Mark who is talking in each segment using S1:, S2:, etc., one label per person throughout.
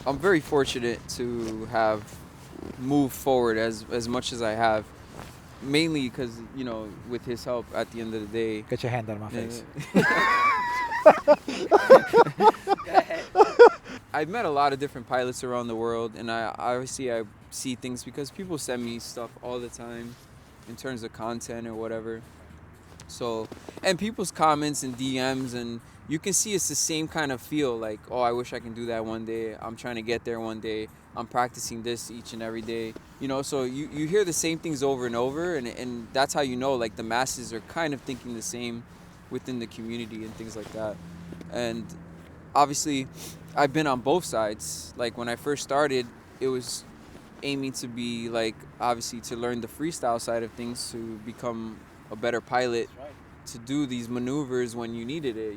S1: I'm very fortunate to have moved forward as much as I have, mainly because with his help at the end of the day.
S2: Get your hand out of my face.
S1: I've met a lot of different pilots around the world, and I see things because people send me stuff all the time in terms of content or whatever. So, and people's comments and DMs, and you can see it's the same kind of feel, like, oh, I wish I can do that one day. I'm trying to get there one day. I'm practicing this each and every day. So you hear the same things over and over, and that's how like the masses are kind of thinking the same within the community and things like that. And obviously, I've been on both sides. Like when I first started, it was aiming to be like, obviously, to learn the freestyle side of things, to become a better pilot, to do these maneuvers when you needed it,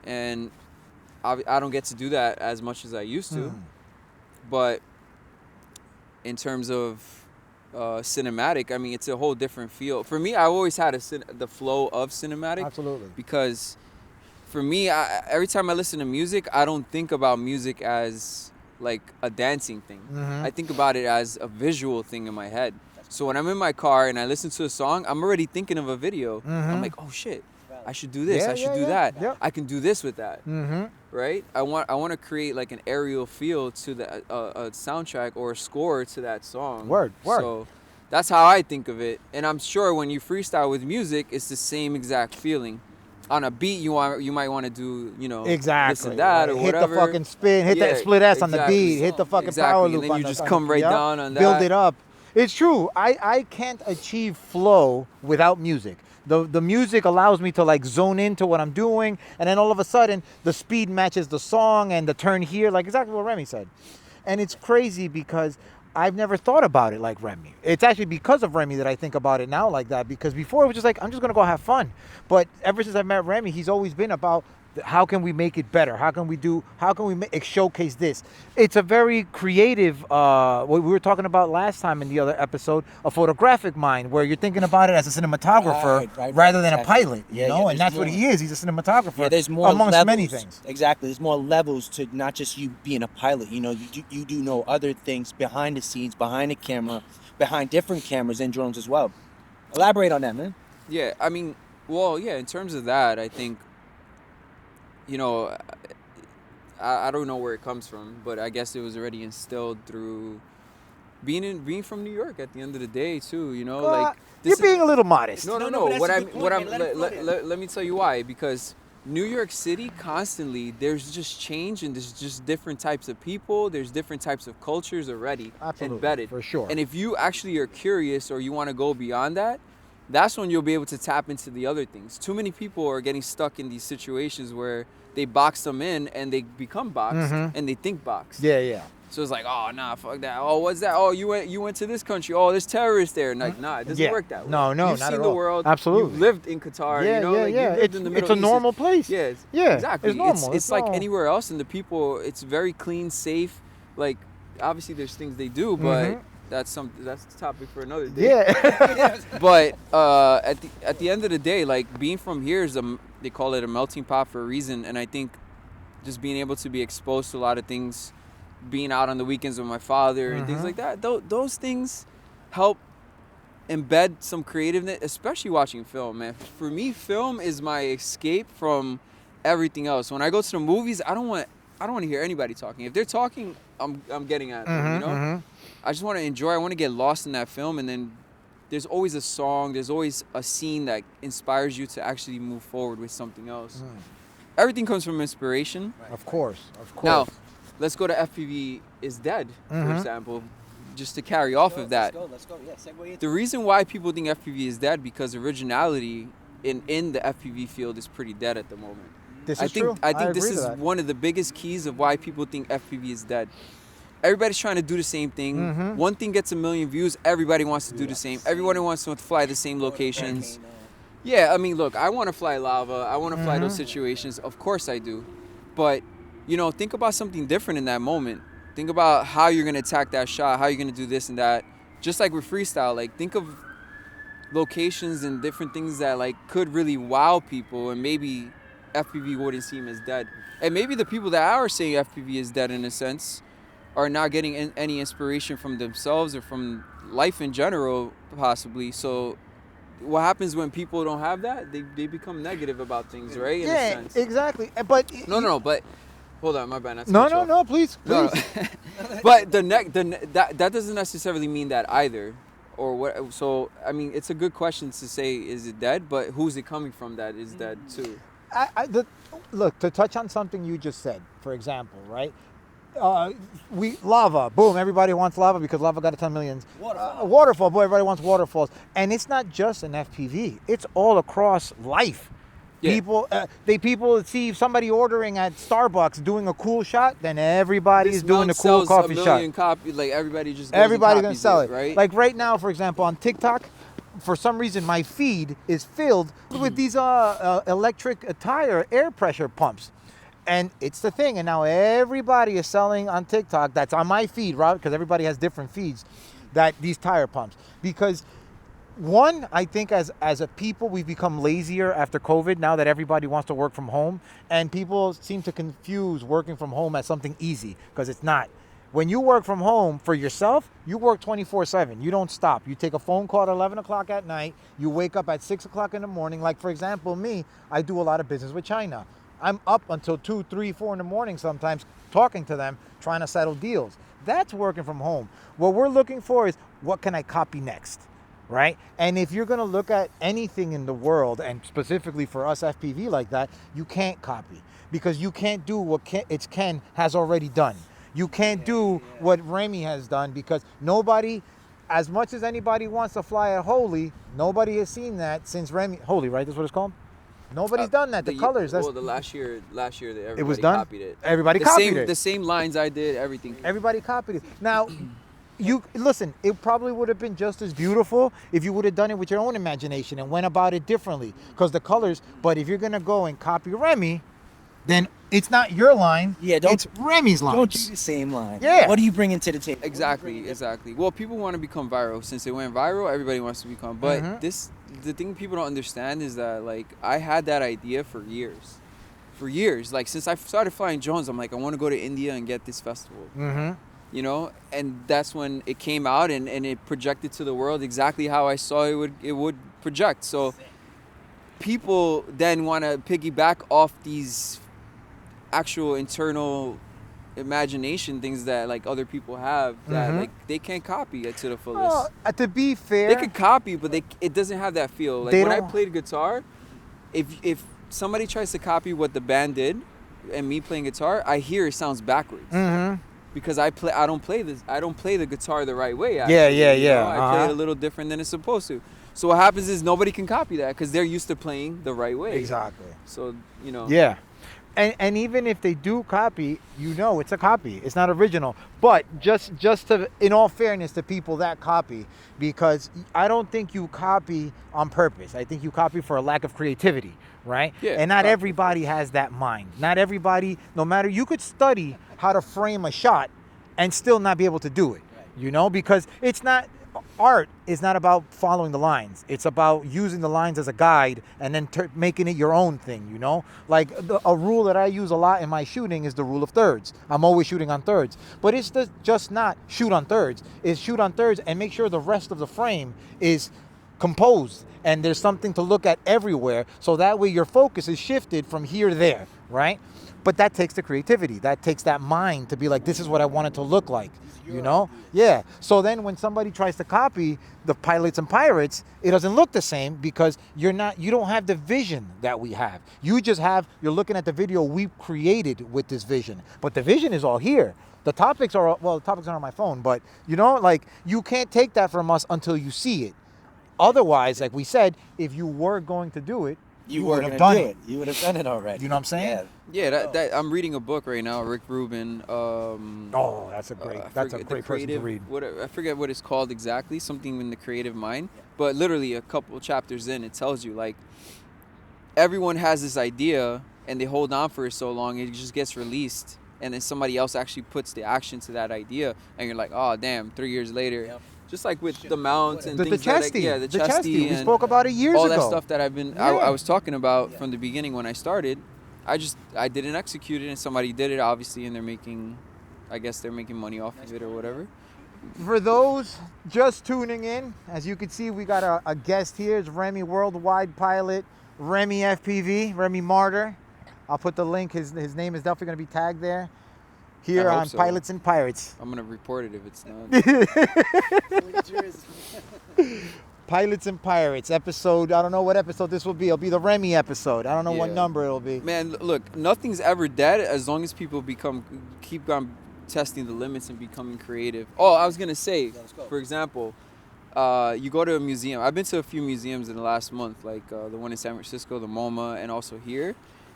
S1: and I don't get to do that as much as I used to. But in terms of cinematic, I mean, it's a whole different feel. For me, I always had the flow of cinematic.
S2: Absolutely.
S1: Because for me, every time I listen to music, I don't think about music as like a dancing thing. I think about it as a visual thing in my head. So when I'm in my car and I listen to a song, I'm already thinking of a video. I'm like, oh shit, I should do this. I should do that.
S2: Yep.
S1: I can do this with that. Right? I want to create like an aerial feel to the a soundtrack or a score to that song.
S2: Word.
S1: So that's how I think of it. And I'm sure when you freestyle with music, it's the same exact feeling. On a beat, you might want to do,
S2: exactly.
S1: this and that or
S2: hit
S1: whatever.
S2: the fucking spin, hit that split S on the beat, hit the fucking power loop.
S1: And then you
S2: on
S1: just
S2: the,
S1: come right down on that.
S2: Build it up. It's true. I can't achieve flow without music. The music allows me to like zone into what I'm doing, and then all of a sudden the speed matches the song and the turn here, like exactly what Reme said. And it's crazy because I've never thought about it like Reme. It's actually because of Reme that I think about it now like that, because before it was just like, I'm just going to go have fun. But ever since I met Reme, he's always been about how can we make it better? How can we showcase this? It's a very creative, what we were talking about last time in the other episode, a photographic mind, where you're thinking about it as a cinematographer rather than a pilot, and that's what he is. He's a cinematographer.
S3: Yeah, there's more
S2: amongst
S3: levels.
S2: many things.
S3: Exactly. There's more levels to not just you being a pilot. You do know other things behind the scenes, behind the camera, behind different cameras and drones as well. Elaborate on that, man.
S1: Yeah, I mean, in terms of that, I think, I don't know where it comes from, but I guess it was already instilled through being from New York at the end of the day too, like
S2: you're being a little modest.
S1: No. Let me tell you why. Because New York City constantly, there's just change, and there's just different types of people, there's different types of cultures already embedded.
S2: For sure.
S1: And if you actually are curious or you want to go beyond that, that's when you'll be able to tap into the other things. Too many people are getting stuck in these situations where they box them in and they become boxed and they think boxed.
S2: Yeah.
S1: So it's like, oh, nah, fuck that. Oh, what's that? Oh, you went to this country. Oh, there's terrorists there. Like, nah, it doesn't work that way.
S2: No,
S1: You've
S2: not
S1: seen
S2: at
S1: the
S2: all.
S1: world.
S2: Absolutely.
S1: You've lived in Qatar.
S2: Yeah.
S1: You lived in the Middle
S2: It's a
S1: East.
S2: normal place.
S1: Yeah, exactly.
S2: It's normal.
S1: It's like anywhere else, and the people, it's very clean, safe. Like, obviously, there's things they do, but that's the topic for another day.
S2: Yeah.
S1: But at the end of the day, like, being from here is they call it a melting pot for a reason, and I think just being able to be exposed to a lot of things, being out on the weekends with my father and things like that, those things help embed some creativeness, especially watching film, man. For me, film is my escape from everything else. When I go to the movies, I don't want to hear anybody talking. If they're talking, I'm getting at them, I just want to enjoy. I want to get lost in that film, and then there's always a song, there's always a scene that inspires you to actually move forward with something else. Everything comes from inspiration.
S2: Of course.
S1: Now, let's go to FPV is Dead, for example, just to carry off of that.
S3: Let's go. Yeah, segue
S1: The reason why people think FPV is dead, because originality in the FPV field is pretty dead at the moment.
S2: This is true.
S1: I think this is one of the biggest keys of why people think FPV is dead. Everybody's trying to do the same thing. One thing gets 1 million views, everybody wants to do the same. Everybody wants to fly the same locations. Yeah, I mean, look, I want to fly lava. I want to fly those situations. Of course I do. But, think about something different in that moment. Think about how you're going to attack that shot, how you're going to do this and that. Just like with freestyle, like, think of locations and different things that, like, could really wow people and maybe FPV wouldn't seem as dead. And maybe the people that are saying FPV is dead in a sense are not getting any inspiration from themselves or from life in general, possibly. So what happens when people don't have that? They become negative about things, right? In a
S2: Yeah,
S1: sense.
S2: exactly. But
S1: No, but hold on, my bad. Not to
S2: no,
S1: cut you
S2: no,
S1: off.
S2: no, please,
S1: No,
S2: please.
S1: no. But that doesn't necessarily mean that either, or what. So I mean, it's a good question to say, is it dead? But who's it coming from that is dead too?
S2: Look, to touch on something you just said, for example, right? Lava, boom, everybody wants lava because lava got a ton of millions. Waterfall, boy, everybody wants waterfalls. And it's not just an FPV, it's all across life.
S1: Yeah.
S2: People see somebody ordering at Starbucks doing a cool shot, then everybody's
S1: This
S2: doing
S1: mount
S2: a cool
S1: sells
S2: coffee
S1: a
S2: shot.
S1: million copies. Like everybody just goes
S2: Everybody's
S1: and
S2: gonna
S1: copies
S2: sell it,
S1: right?
S2: Like right now, for example, on TikTok, for some reason my feed is filled with these electric tire air pressure pumps, and it's the thing. And now everybody is selling on TikTok. That's on my feed, right? Because everybody has different feeds. That these tire pumps, because one, I think as a people, we've become lazier after COVID now that everybody wants to work from home, and people seem to confuse working from home as something easy, because it's not. When you work from home for yourself, you work 24/7. You don't stop. You take a phone call at 11 o'clock at night. You wake up at 6 o'clock in the morning. Like, for example, me, I do a lot of business with China. I'm up until 2, 3, 4 in the morning sometimes talking to them, trying to settle deals. That's working from home. What we're looking for is, what can I copy next? Right? And if you're going to look at anything in the world, and specifically for us FPV like that, you can't copy, because you can't do what Ken has already done. You can't do what Reme has done, because nobody, as much as anybody wants to fly at Holy, nobody has seen that since Reme. Holy, right? That's what it's called? Nobody's done that. The colors.
S1: Well, the last year that everybody
S2: it was done?
S1: copied it.
S2: Everybody copied it.
S1: The same lines I did, everything.
S2: Everybody copied it. Now, you listen, it probably would have been just as beautiful if you would have done it with your own imagination and went about it differently, because the colors. But if you're gonna go and copy Reme, then it's not your line.
S3: Yeah,
S2: it's Remy's line.
S3: Don't do the same line.
S2: Yeah.
S3: What are you bringing to the table?
S1: Exactly. Well, people want to become viral. Since it went viral, everybody wants to become. But the thing people don't understand is that, like, I had that idea for years. Like, since I started flying drones, I'm like, I want to go to India and get this festival. You know, and that's when it came out, and it projected to the world exactly how I saw it would project. So people then want to piggyback off these actual internal imagination things that, like, other people have that like they can't copy it to the fullest.
S2: Well, to be fair,
S1: They could copy, but it doesn't have that feel. Like,
S2: They
S1: when I
S2: don't-
S1: played guitar, if somebody tries to copy what the band did and me playing guitar, I hear it sounds backwards. Because I don't play the guitar the right way. Actually,
S2: Yeah.
S1: you know? I play it a little different than it's supposed to. So what happens is nobody can copy that because they're used to playing the right way.
S2: Exactly.
S1: So, you know.
S2: Yeah. And even if they do copy, you know it's a copy. It's not original. But just to, in all fairness to people that copy, because I don't think you copy on purpose. I think you copy for a lack of creativity, right?
S1: Yeah,
S2: and not
S1: copy.
S2: everybody has that mind. Not everybody, no matter, you could study how to frame a shot and still not be able to do it, you know? Because it's not, art is not about following the lines. It's about using the lines as a guide and then making it your own thing, you know? Like, a rule that I use a lot in my shooting is the rule of thirds. I'm always shooting on thirds. But it's just not shoot on thirds. It's shoot on thirds and make sure the rest of the frame is composed and there's something to look at everywhere, so that way your focus is shifted from here to there, right? But that takes the creativity. That takes that mind to be like, this is what I want it to look like, you know? Yeah. So then when somebody tries to copy the Pilots and Pirates, it doesn't look the same, because you don't have the vision that we have. You're looking at the video we created with this vision. But the vision is all here. The topics are on my phone, but, you know, like, you can't take that from us until you see it. Otherwise, like we said, if you were going to do it, you would have done it.
S3: You would have done it already.
S2: You know what I'm saying?
S3: Yeah.
S1: Yeah, that I'm reading a book right now, Rick Rubin.
S2: Oh, that's a great person to read.
S1: I forget what it's called exactly, something in the creative mind. But literally a couple chapters in, it tells you, like, everyone has this idea and they hold on for it so long, it just gets released. And then somebody else actually puts the action to that idea. And you're like, oh, damn, 3 years later. Yep. Just like with the mounts and
S2: The
S1: things
S2: chesty.
S1: like, the chesty.
S2: We spoke about it years ago.
S1: All that stuff that I was talking about from the beginning when I started. I didn't execute it, and somebody did it, obviously, and I guess they're making money off of it or whatever.
S2: For those just tuning in, as you can see, we got a guest here. It's Reme worldwide pilot, RemeFPV, Reme Martyr. I'll put the link. His name is definitely going to be tagged there. Here
S1: I hope
S2: on
S1: so.
S2: Pilots and Pirates.
S1: I'm gonna report it if it's not.
S2: Pilots and Pirates episode. I don't know what episode this will be. It'll be the Reme episode. I don't know what
S1: Yeah.
S2: number it'll be.
S1: Man, look, nothing's ever dead as long as people keep on testing the limits and becoming creative. Oh, I was gonna say,
S3: let's go.
S1: for example, you go to a museum. I've been to a few museums in the last month, like the one in San Francisco, the MoMA, and also here.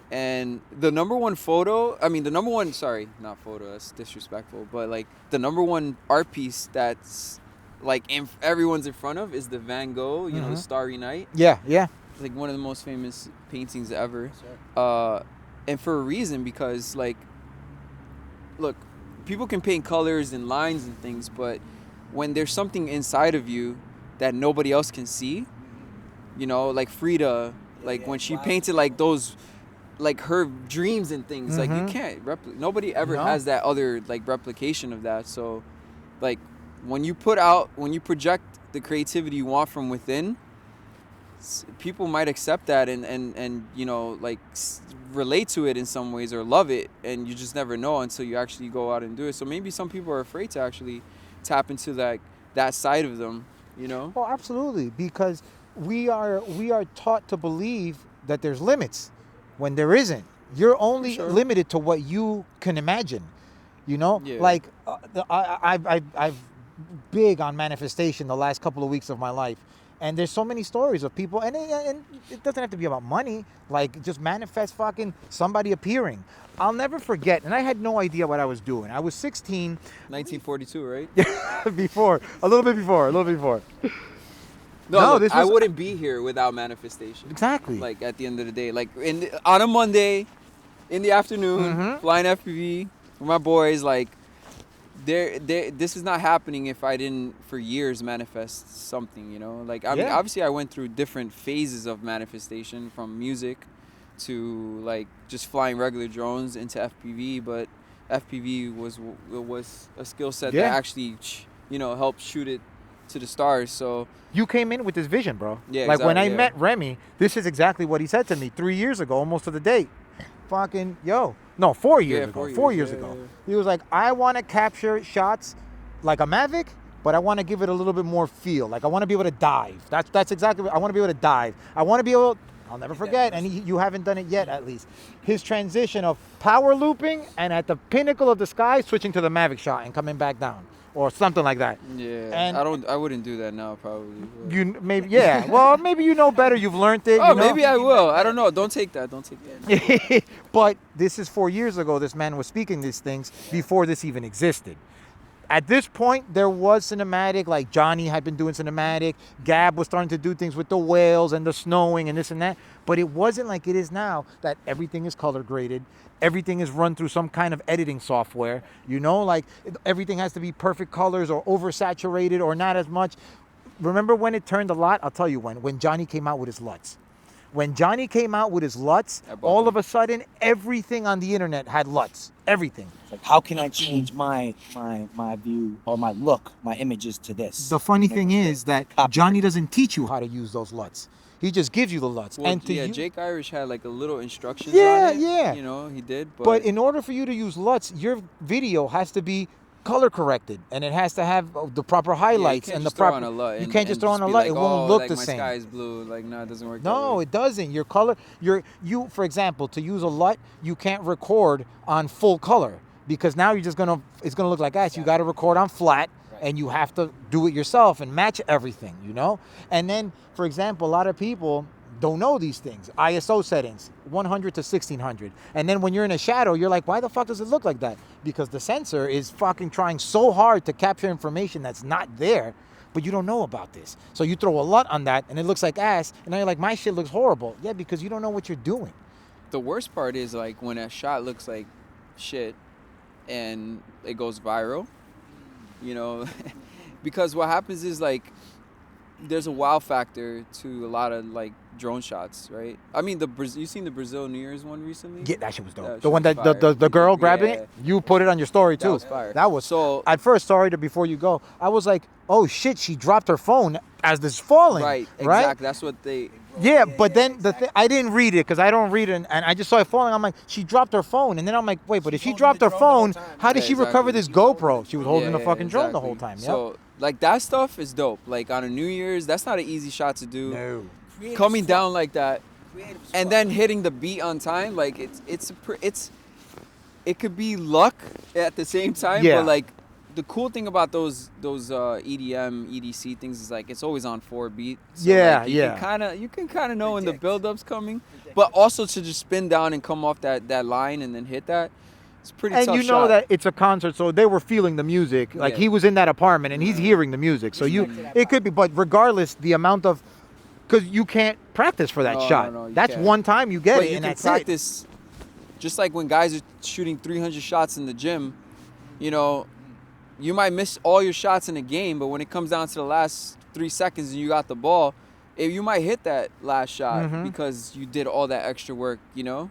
S1: And the number one sorry, not photo, that's disrespectful, but like the number one art piece that's like everyone's in front of is the Van Gogh, you know, the Starry Night.
S2: Yeah, yeah.
S1: It's like one of the most famous paintings ever.
S3: Sure.
S1: And for a reason, because like, look, people can paint colors and lines and things, but when there's something inside of you that nobody else can see, you know, like Frida, like when she painted like those, like her dreams and things, like you can't nobody ever has that other like replication of that. So like when you project the creativity you want from within, people might accept that and you know, like relate to it in some ways or love it, and you just never know until you actually go out and do it. So maybe some people are afraid to actually tap into that side of them, you know.
S2: Well, absolutely, because we are taught to believe that there's limits when there isn't. You're only limited to what you can imagine, you know.
S1: Yeah.
S2: Like I've big on manifestation the last couple of weeks of my life, and there's so many stories of people, and it doesn't have to be about money. Like just manifest fucking somebody appearing. I'll never forget, and I had no idea what I was doing. I was 16.
S1: 1942, right?
S2: a little bit before.
S1: No,
S2: look,
S1: I wouldn't be here without manifestation.
S2: Exactly.
S1: Like at the end of the day, like on a Monday, in the afternoon, flying FPV with my boys, like this is not happening if I didn't for years manifest something, you know. Like I mean, obviously I went through different phases of manifestation, from music to like just flying regular drones into FPV, but FPV was a skill set that actually, you know, helped shoot it to the stars. So
S2: you came in with this vision, bro.
S1: Yeah,
S2: like when I
S1: exactly,
S2: met Reme, this is exactly what he said to me 3 years ago, almost to the date. Fucking 4 years ago. 4 years ago. He was like, I want to capture shots like a Mavic, but I want to give it a little bit more feel. Like I want to be able to dive. That's exactly what I want to be able to dive. I want to be able. I'll never forget, and you haven't done it yet, at least. His transition of power looping and at the pinnacle of the sky, switching to the Mavic shot and coming back down, or something like that.
S1: Yeah,
S2: and
S1: I wouldn't do that now, probably. But.
S2: You maybe, yeah. Well, maybe you know better. You've learned it.
S1: Oh,
S2: you know?
S1: maybe I will. I don't know. Don't take that.
S2: But this is 4 years ago. This man was speaking these things before this even existed. At this point, there was cinematic, like Johnny had been doing cinematic. Gab was starting to do things with the whales and the snowing and this and that. But it wasn't like it is now, that everything is color graded. Everything is run through some kind of editing software. You know, like everything has to be perfect colors or oversaturated or not as much. Remember when it turned a lot? I'll tell you when Johnny came out with his LUTs. When Johnny came out with his LUTs, all of a sudden, everything on the internet had LUTs. Everything.
S3: Like, how can I change my view or my look, my images to this?
S2: The funny thing is that Johnny doesn't teach you how to use those LUTs. He just gives you the LUTs.
S1: Well,
S2: and
S1: Jake Irish had like a little instructions on it. Yeah. You know, he did.
S2: But in order for you to use LUTs, your video has to be color corrected, and it has to have the proper highlights and the proper. You can't just throw on a LUT; it won't look the same.
S1: My sky is blue. Like, no, it doesn't work.
S2: No, it doesn't. Your color, you. For example, to use a LUT, you can't record on full color because now it's gonna look like ass. You got to record on flat, and you have to do it yourself and match everything. You know, and then, for example, a lot of people don't know these things. ISO settings, 100 to 1600. And then when you're in a shadow, you're like, why the fuck does it look like that? Because the sensor is fucking trying so hard to capture information that's not there, but you don't know about this. So you throw a LUT on that and it looks like ass, and now you're like, my shit looks horrible. Yeah, because you don't know what you're doing.
S1: The worst part is like when a shot looks like shit and it goes viral, you know, because what happens is like, there's a wow factor to a lot of like drone shots, right? I mean, you seen the Brazil New Year's one recently?
S2: Yeah, that shit was dope.
S1: That
S2: The
S1: shit
S2: one
S1: was
S2: that
S1: fire.
S2: the girl grabbing
S1: Yeah.
S2: it, you put it on your story too.
S1: That was fire.
S2: That was
S1: So
S2: at first, sorry to before you go, I was like, oh shit, she dropped her phone as this falling.
S1: right,
S2: Right?
S1: exactly. That's what they.
S2: Yeah, but then the thing, I didn't read it because I don't read it, and I just saw it falling. I'm like, she dropped her phone, and then I'm like, wait, but if she
S3: holding
S2: dropped
S3: the
S2: her
S3: drone the whole
S2: phone,
S3: time.
S2: how did
S1: Yeah,
S2: she recover
S1: exactly.
S2: this
S3: She was holding
S2: GoPro?
S3: the
S2: She was
S3: drone.
S2: holding the fucking drone the whole
S1: exactly.
S2: time. Yep.
S1: So like that stuff is dope. Like on a New Year's, that's not an easy shot to do.
S2: No.
S3: Creative
S1: Coming
S3: as fuck.
S1: down like that,
S3: Creative as
S1: and
S3: fuck.
S1: then hitting the beat on time, like it could be luck at the same time.
S2: Yeah.
S1: But like the cool thing about those EDM EDC things is like it's always on 4 beat. So
S2: Yeah,
S1: like,
S2: yeah.
S1: You can kind of know when the
S3: Predict.
S1: build-up's coming, but also to just spin down and come off that line and then hit that. It's a pretty
S2: And
S1: tough
S2: you know
S1: shot.
S2: that it's a concert, so they were feeling the music. Like
S1: Yeah.
S2: he was in that apartment and he's
S1: Yeah.
S2: hearing the music. So
S3: Respect to that
S2: it could be, but regardless, the amount of, because you can't practice for that
S1: No,
S2: shot.
S1: no, you
S2: That's
S1: can't.
S2: one time you get
S1: But
S2: it,
S1: you
S2: and
S1: can
S2: that's
S1: practice, just like when guys are shooting 300 shots in the gym, you know, you might miss all your shots in a game, but when it comes down to the last 3 seconds and you got the ball, you might hit that last shot
S2: Mhm.
S1: because you did all that extra work, you know?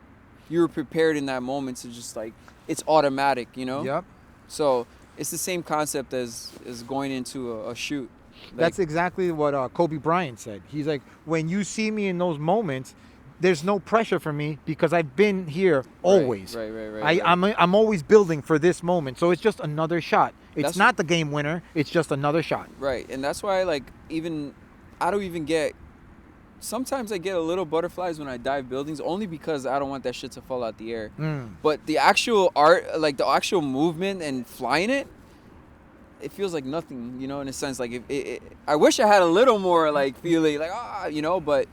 S1: You were prepared in that moment to just like, it's automatic, you know?
S2: it. Yep.
S1: So it's the same concept as going into a shoot. Like,
S2: That's exactly what Kobe Bryant said. He's like, when you see me in those moments, there's no pressure for me because I've been here always.
S1: Right.
S2: I'm always building for this moment. So it's just another shot. It's
S1: That's-
S2: not the game winner. It's just another shot.
S1: Right, and that's why like I don't even get. Sometimes I get a little butterflies when I dive buildings, only because I don't want that shit to fall out the air. But the actual art, like the actual movement and flying it, it feels like nothing, you know, in a sense. Like I wish I had a little more like feeling, like you know. But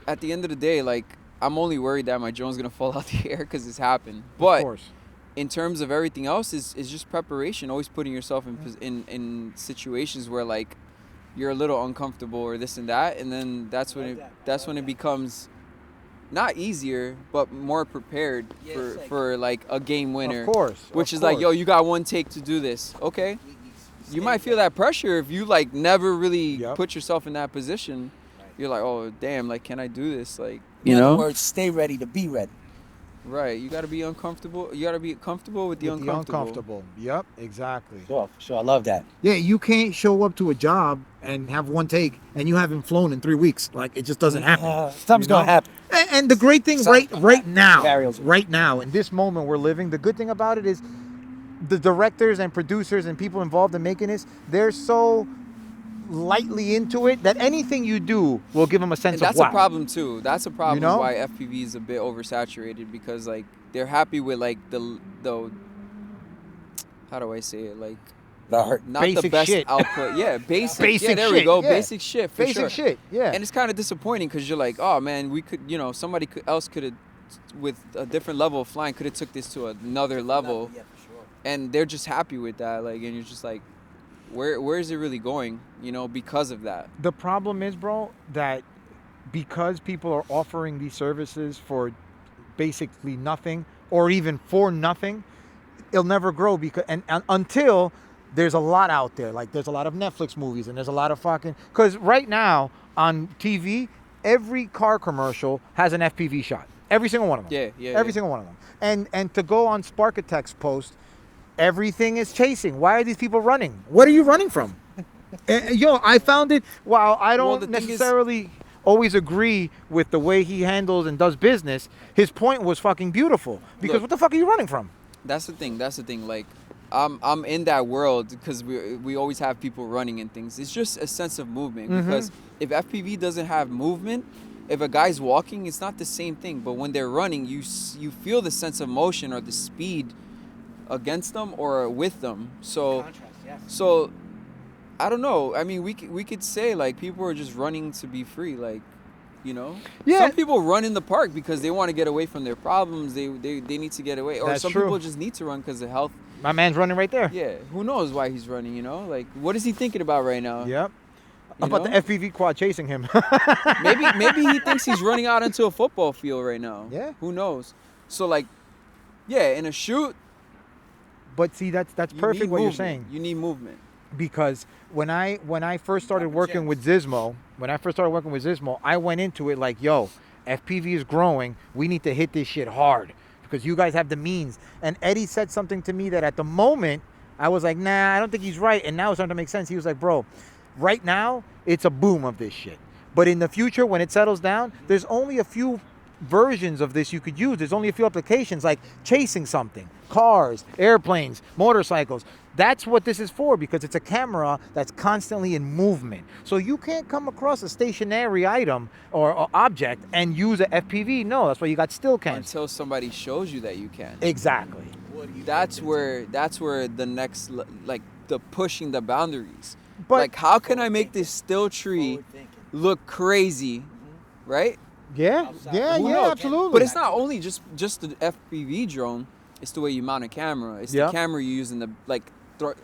S1: at the end of the day, like I'm only worried that my drone's gonna fall out the air because it's happened.
S2: Of
S1: But
S2: course.
S1: in terms of everything else, is just preparation. Always putting yourself in situations where like you're a little uncomfortable or this and that, and then that's when it becomes not easier but more prepared for like a game winner.
S2: Of course.
S1: Which
S2: of
S1: is like,
S2: course.
S1: yo, you got one take to do this. Okay. You might feel that pressure if you like never really
S2: Yep.
S1: put yourself in that position. You're like, oh damn, like can I do this? Like,
S3: In
S1: you
S3: other
S1: know?
S3: words, stay ready to be ready.
S1: Right. You gotta be uncomfortable. You gotta be comfortable with the
S2: With
S1: uncomfortable.
S2: Yep, exactly.
S3: Sure. I love that.
S2: Yeah, you can't show up to a job and have one take and you haven't flown in 3 weeks. Like it just doesn't happen.
S3: Something's
S2: You know?
S3: gonna happen.
S2: And the great thing
S3: Something
S2: right now,
S3: variables.
S2: right now, in this moment we're living, the good thing about it is the directors and producers and people involved in making this, they're so lightly into it that anything you do will give them a sense
S1: And that's
S2: of wow.
S1: a problem too. That's a problem
S2: know?
S1: why FPV is a bit oversaturated, because like they're happy with like the how do I say it, like not the
S2: Basic
S1: best
S2: shit.
S1: output. Yeah, basic.
S2: Basic
S1: yeah, there we
S2: shit,
S1: go.
S2: yeah.
S1: Basic shit for
S2: Basic
S1: sure.
S2: shit, yeah.
S1: And it's kind of disappointing because you're like, oh man, we could, you know, somebody else could have, with a different level of flying, could have took this to another level,
S3: Yeah, for sure.
S1: and they're just happy with that. Like, and you're just like, where is it really going? You know, because of that.
S2: The problem is, bro, that because people are offering these services for basically nothing or even for nothing, it'll never grow because and until there's a lot out there. Like there's a lot of Netflix movies and there's a lot of fucking, because right now on TV, every car commercial has an FPV shot. Every single one of them.
S1: Yeah.
S2: Every single one of them. And to go on Sparkitect's post, everything is chasing. Why are these people running? What are you running from? Yo, I found it. While I
S1: Well,
S2: don't
S1: the thing is-
S2: necessarily always agree with the way he handles and does business, his point was fucking beautiful. Because
S1: Look.
S2: what the fuck are you running from?
S1: That's the thing. Like, I'm in that world because we always have people running and things. It's just a sense of movement. Because if FPV doesn't have movement, if a guy's walking, it's not the same thing. But when they're running, you feel the sense of motion or the speed against them or with them. So I don't know. I mean, we could say like people are just running to be free, like, you know.
S2: Yeah.
S1: Some people run in the park because they want to get away from their problems. They need to get away, or
S2: That's
S1: some
S2: true.
S1: people just need to run because of health.
S2: My man's running right there.
S1: Yeah, who knows why he's running? You know, like what is he thinking about right now?
S2: Yep.
S1: You
S2: About
S1: know?
S2: the FPV quad chasing him.
S1: maybe he thinks he's running out into a football field right now.
S2: Yeah.
S1: Who knows? So like, yeah, in a shoot,
S2: But see, that's
S1: you
S2: perfect
S1: need
S2: what you're
S1: movement.
S2: saying.
S1: You need movement.
S2: because when I first started working with Zismo, I went into it like, yo, FPV is growing. We need to hit this shit hard because you guys have the means. And Eddie said something to me that at the moment I was like, nah, I don't think he's right. And now it's starting to make sense. He was like, bro, right now it's a boom of this shit. But in the future, when it settles down, there's only a few versions of this you could use. There's only a few applications like chasing something, cars, airplanes, motorcycles. That's what this is for, because it's a camera that's constantly in movement. So you can't come across a stationary item or object and use an FPV. No, that's why you got still cams.
S1: Until somebody shows you that you can.
S2: Exactly.
S1: That's where the next, like, the pushing the boundaries.
S2: But
S1: like, how can I make this still tree look crazy, right?
S2: yeah,
S1: Who knows?
S2: absolutely.
S1: But it's not only just the FPV drone. It's the way you mount a camera. It's the camera you use in the, like,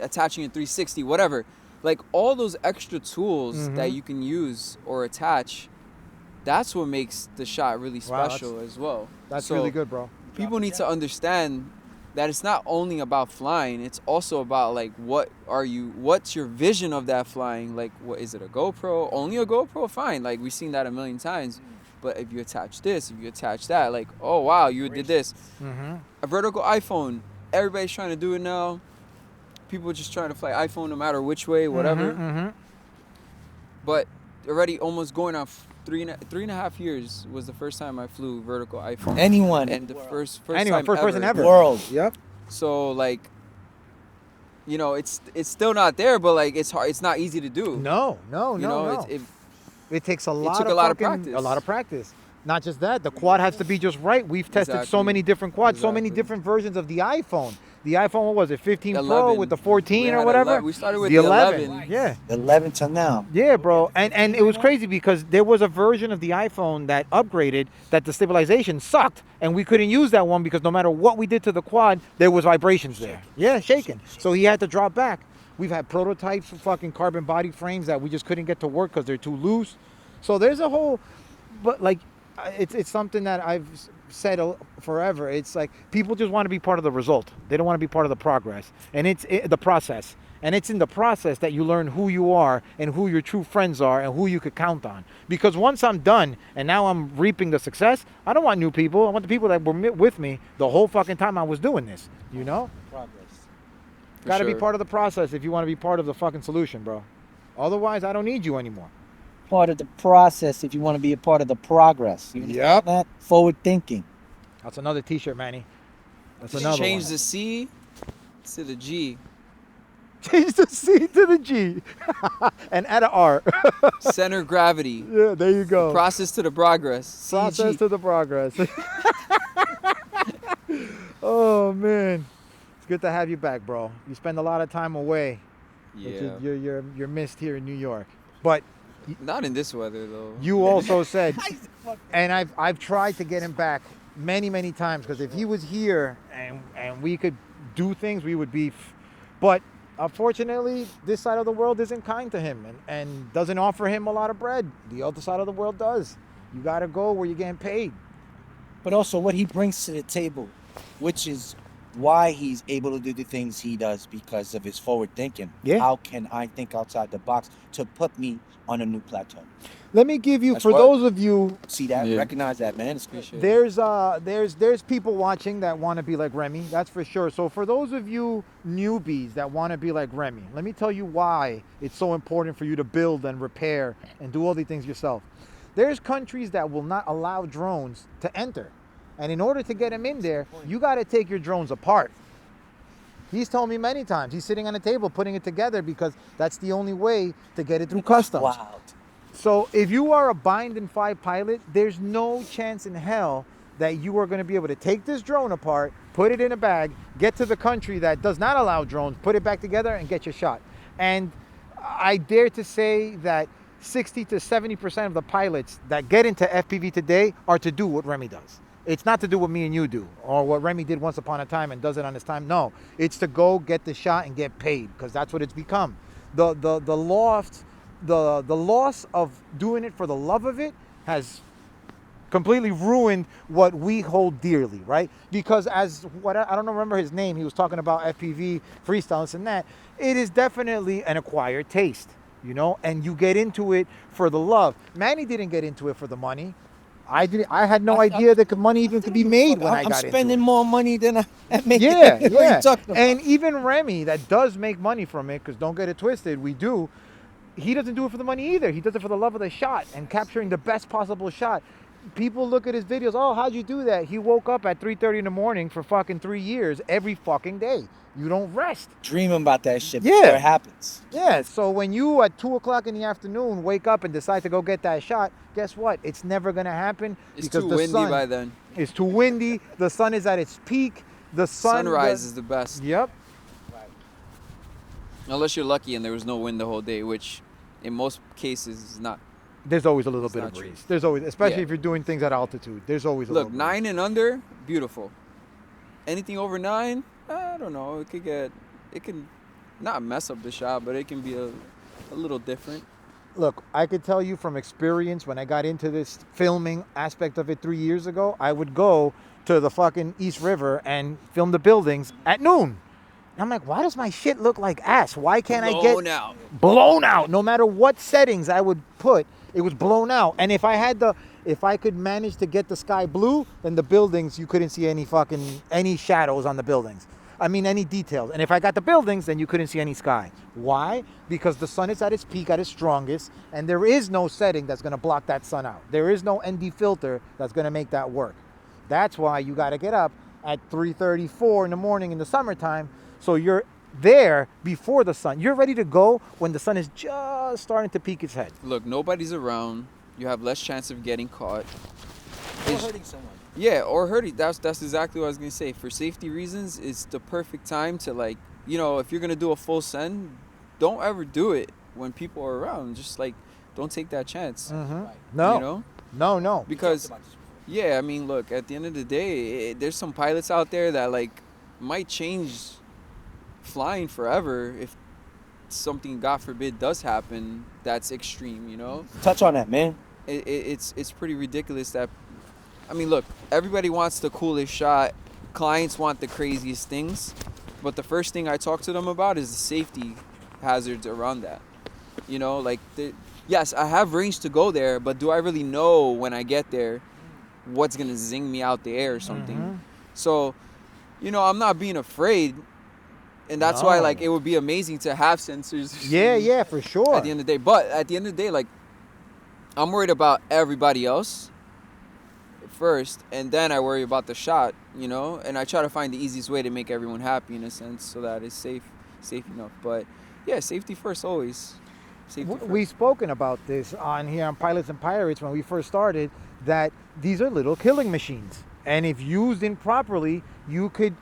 S1: attaching a 360, whatever. Like, all those extra tools that you can use or attach, that's what makes the shot really special as well.
S2: That's
S1: So
S2: really good, bro.
S1: people need to understand that it's not only about flying, it's also about, like, what's your vision of that flying? Like, what is it, a GoPro? Only a GoPro? Fine. Like, we've seen that a million times. But if you attach this, if you attach that, like, oh wow, you did this. A vertical iPhone, everybody's trying to do it now. People are just trying to fly iPhone no matter which way, whatever. But already almost going on three and a half years was the first time I flew vertical iPhone.
S3: Anyone.
S1: And the first
S2: person ever.
S3: World.
S2: Yep.
S1: So, like, you know, it's still not there, but, like, it's hard. It's not easy to do.
S2: No. It takes a lot of practice. A lot of practice. Not just that, the quad has to be just right. We've tested so many different quads, so many different versions of the iPhone. The iPhone, what was it, 15 Pro
S1: 11.
S2: with the 14 or whatever?
S1: We started with the 11.
S2: Yeah.
S3: 11 till now.
S2: Yeah, bro. And it was crazy because there was a version of the iPhone that upgraded that the stabilization sucked, and we couldn't use that one because no matter what we did to the quad, there was vibrations there. Yeah, shaking. So he had to drop back. We've had prototypes for fucking carbon body frames that we just couldn't get to work because they're too loose. So there's a whole, but, like, it's something that I've said forever. It's like people just want to be part of the result. They don't want to be part of the progress. And it's the process. And it's in the process that you learn who you are and who your true friends are and who you could count on. Because once I'm done and now I'm reaping the success, I don't want new people. I want the people that were with me the whole fucking time I was doing this, you know?
S3: Progress.
S2: Got to be part of the process if you want to be part of the fucking solution, bro. Otherwise, I don't need you anymore.
S3: Part of the process if you want to be a part of the progress.
S2: Yep.
S3: That forward thinking.
S2: That's another t-shirt, Manny. That's another
S1: Change
S2: one.
S1: the C to the G.
S2: Change the C to the G. And add an R.
S1: Center of gravity.
S2: Yeah, there you go.
S1: Process to the progress.
S2: Process
S1: CG.
S2: to the progress. Oh, man. It's good to have you back, bro. You spend a lot of time away.
S1: Yeah.
S2: You're missed here in New York. But
S1: Not in this weather, though.
S2: you also said, and I've tried to get him back many times, because if he was here and we could do things, we would be. But unfortunately, this side of the world isn't kind to him and doesn't offer him a lot of bread. The other side of the world does. You got to go where you're getting paid.
S3: But also what he brings to the table, which is why he's able to do the things he does, because of his forward thinking.
S2: Yeah.
S3: How can I think outside the box to put me on a new plateau?
S2: Let me give you,
S3: That's
S2: for
S3: what-
S2: those of you,
S3: See that?
S1: Yeah.
S3: Recognize that, man. It's good.
S1: Appreciate it.
S2: there's people watching that want to be like Reme, that's for sure. So for those of you newbies that want to be like Reme, let me tell you why it's so important for you to build and repair and do all these things yourself. There's countries that will not allow drones to enter. And in order to get them in there, you got to take your drones apart. He's told me many times, he's sitting on a table putting it together because that's the only way to get it through customs.
S3: Wild.
S2: So if you are a bind and fly pilot, there's no chance in hell that you are going to be able to take this drone apart, put it in a bag, get to the country that does not allow drones, put it back together and get your shot. And I dare to say that 60 to 70% of the pilots that get into FPV today are to do what Reme does. It's not to do what me and you do or what Reme did once upon a time and does it on his time. No, it's to go get the shot and get paid, because that's what it's become. The loss of doing it for the love of it has completely ruined what we hold dearly, right? Because as what I don't remember his name, he was talking about FPV freestyle and that. It is definitely an acquired taste, you know, and you get into it for the love. Manny didn't get into it for the money. I did. I had no idea that money even could be made when I
S3: I'm
S2: got
S3: spending
S2: into it.
S3: more money than I make.
S2: Yeah,
S3: What are you
S2: yeah.
S3: talking about?
S2: And even Reme, that does make money from it, because don't get it twisted, we do. He doesn't do it for the money either. He does it for the love of the shot and capturing the best possible shot. People look at his videos. Oh, how'd you do that? He woke up at 3:30 in the morning for fucking 3 years every fucking day. You don't rest.
S3: Dreaming about that shit
S2: Yeah.
S3: before it happens.
S2: Yeah. So when you at 2 o'clock in the afternoon wake up and decide to go get that shot, guess what? It's never gonna happen
S1: It's
S2: because
S1: too
S2: the
S1: windy
S2: sun
S1: by then.
S2: is too windy. The sun is at its peak. The sun.
S1: Sunrise is the best.
S2: Yep.
S1: Unless you're lucky and there was no wind the whole day, which in most cases is not.
S2: There's always a little
S1: It's
S2: bit
S1: not
S2: of
S1: true.
S2: breeze. There's always, especially
S1: Yeah.
S2: if you're doing things at altitude. There's always a
S1: Look,
S2: little breeze.
S1: 9 and under, beautiful. Anything over 9, I don't know. It can not mess up the shot, but it can be a little different.
S2: Look, I could tell you from experience when I got into this filming aspect of it 3 years ago, I would go to the fucking East River and film the buildings at noon. And I'm like, why does my shit look like ass? Why can't I get
S1: Blown out.
S2: blown out? No matter what settings I would put, it was blown out. And if I could manage to get the sky blue, then the buildings, you couldn't see any shadows on the buildings. I mean, any details. And if I got the buildings, then you couldn't see any sky. Why? Because the sun is at its peak, at its strongest, and there is no setting that's going to block that sun out. There is no ND filter that's going to make that work. That's why you got to get up at 3:34 in the morning in the summertime, so you're there before the sun. You're ready to go when the sun is just starting to peek its head.
S1: Look, nobody's around. You have less chance of getting caught.
S3: Or
S1: It's-
S3: hurting someone.
S1: Yeah, or hurting. That's exactly what I was gonna say. For safety reasons, it's the perfect time to, like, if you're gonna do a full send, don't ever do it when people are around. Just like, don't take that chance.
S2: Mm-hmm.
S3: Right.
S2: No,
S1: You know,
S2: no.
S1: because
S3: Talked about this before.
S1: yeah, I mean, look, at the end of the day, there's some pilots out there that like might change flying forever if something, God forbid, does happen that's extreme.
S3: Touch on that, man.
S1: It's pretty ridiculous that, I mean, look, everybody wants the coolest shot. Clients want the craziest things. But the first thing I talk to them about is the safety hazards around that. Yes, I have range to go there, but do I really know when I get there what's going to zing me out the air or something?
S2: Mhm.
S1: So, I'm not being afraid. And that's why,
S2: No.
S1: like, it would be amazing to have sensors.
S2: Yeah, for sure.
S1: At the end of the day. But at the end of the day, like, I'm worried about everybody else first, and then I worry about the shot, and I try to find the easiest way to make everyone happy in a sense so that it's safe enough. But yeah, safety first always. Safety first.
S2: We've spoken about this on here on Pilots and Pirates when we first started, that these are little killing machines. And if used improperly, you could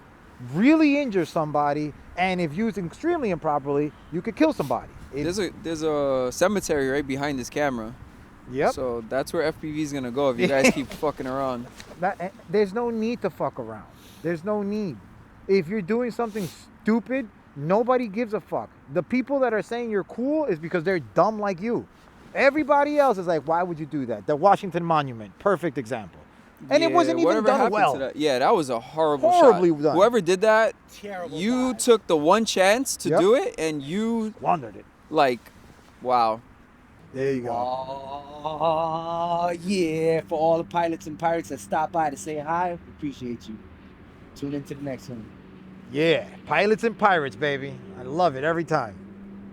S2: really injure somebody. And if used extremely improperly, you could kill somebody.
S1: There's a cemetery right behind this camera.
S2: Yep.
S1: So that's where FPV is gonna go if you guys keep fucking around.
S2: There's no need to fuck around. There's no need. If you're doing something stupid, nobody gives a fuck. The people that are saying you're cool is because they're dumb like you. Everybody else is like, why would you do that? The Washington Monument, perfect example. And it wasn't even
S1: whatever
S2: done
S1: happened
S2: well.
S1: to that? Yeah, that was a horrible
S2: Horribly
S1: shot.
S2: done.
S1: Whoever did that,
S3: Terrible.
S1: you took the one chance to
S2: Yep.
S1: do it, and you,
S2: Squandered it.
S1: like, wow.
S2: There you go.
S3: Oh, yeah. For all the pilots and pirates that stop by to say hi, appreciate you. Tune into the next one.
S2: Yeah, Pilots and Pirates, baby. I love it every time.